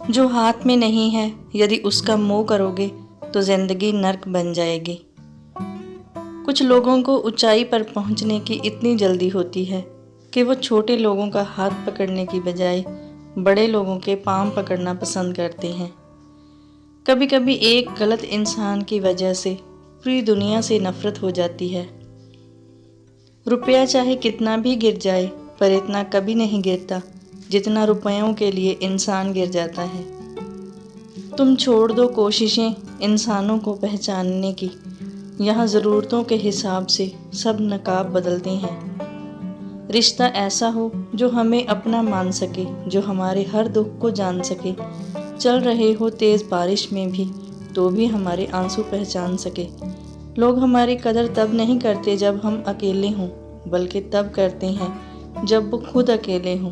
जो हाथ में नहीं है, यदि उसका मोह करोगे तो जिंदगी नर्क बन जाएगी। कुछ लोगों को ऊंचाई पर पहुंचने की इतनी जल्दी होती है कि वो छोटे लोगों का हाथ पकड़ने की बजाय बड़े लोगों के पांव पकड़ना पसंद करते हैं। कभी कभी एक गलत इंसान की वजह से पूरी दुनिया से नफरत हो जाती है। रुपया चाहे कितना भी गिर जाए, पर इतना कभी नहीं गिरता जितना रुपयों के लिए इंसान गिर जाता है। तुम छोड़ दो कोशिशें इंसानों को पहचानने की, यहाँ ज़रूरतों के हिसाब से सब नकाब बदलते हैं। रिश्ता ऐसा हो जो हमें अपना मान सके, जो हमारे हर दुख को जान सके। चल रहे हो तेज़ बारिश में भी तो भी हमारे आंसू पहचान सके। लोग हमारी कदर तब नहीं करते जब हम अकेले हों, बल्कि तब करते हैं जब वो खुद अकेले हों।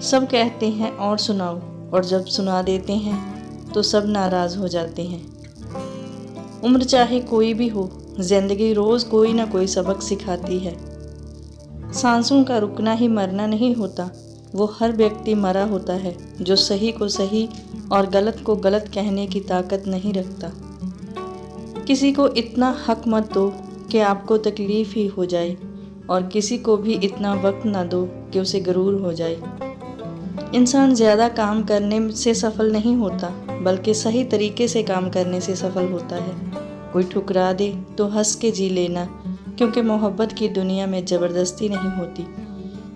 सब कहते हैं और सुनाओ, और जब सुना देते हैं तो सब नाराज़ हो जाते हैं। उम्र चाहे कोई भी हो, ज़िंदगी रोज़ कोई ना कोई सबक सिखाती है। सांसों का रुकना ही मरना नहीं होता, वो हर व्यक्ति मरा होता है जो सही को सही और गलत को गलत कहने की ताकत नहीं रखता। किसी को इतना हक मत दो कि आपको तकलीफ़ ही हो जाए, और किसी को भी इतना वक्त ना दो कि उसे गरूर हो जाए। इंसान ज़्यादा काम करने से सफल नहीं होता, बल्कि सही तरीके से काम करने से सफल होता है। कोई ठुकरा दे तो हंस के जी लेना, क्योंकि मोहब्बत की दुनिया में ज़बरदस्ती नहीं होती।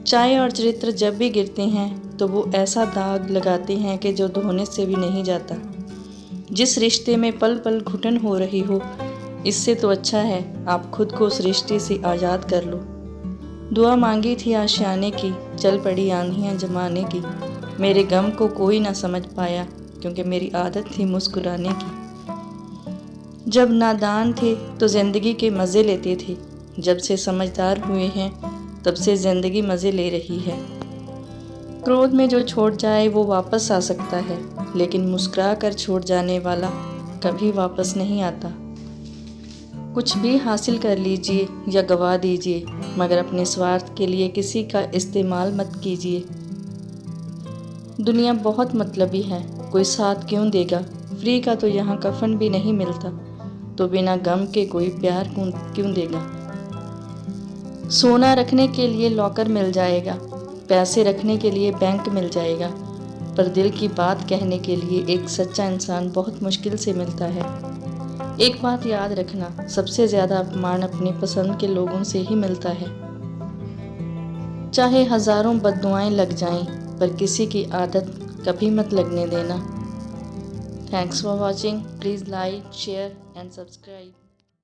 चाय और चरित्र जब भी गिरते हैं तो वो ऐसा दाग लगाते हैं कि जो धोने से भी नहीं जाता। जिस रिश्ते में पल पल घुटन हो रही हो, इससे तो अच्छा है आप खुद को उस रिश्ते से आज़ाद कर लो। दुआ मांगी थी आशियाने की, चल पड़ी आंधियाँ जमाने की। मेरे गम को कोई ना समझ पाया, क्योंकि मेरी आदत थी मुस्कुराने की। जब नादान थे तो ज़िंदगी के मज़े लेते थे, जब से समझदार हुए हैं तब से ज़िंदगी मज़े ले रही है। क्रोध में जो छोड़ जाए वो वापस आ सकता है, लेकिन मुस्कुरा कर छोड़ जाने वाला कभी वापस नहीं आता। कुछ भी हासिल कर लीजिए या गवा दीजिए, मगर अपने स्वार्थ के लिए किसी का इस्तेमाल मत कीजिए। दुनिया बहुत मतलबी है, कोई साथ क्यों देगा। फ्री का तो यहाँ कफन भी नहीं मिलता, तो बिना गम के कोई प्यार क्यों देगा। सोना रखने के लिए लॉकर मिल जाएगा, पैसे रखने के लिए बैंक मिल जाएगा, पर दिल की बात कहने के लिए एक सच्चा इंसान बहुत मुश्किल से मिलता है। एक बात याद रखना, सबसे ज़्यादा अपमान अपनी पसंद के लोगों से ही मिलता है। चाहे हज़ारों बद्दुआएं लग जाएं, पर किसी की आदत कभी मत लगने देना। Thanks for watching. Please like, share and subscribe.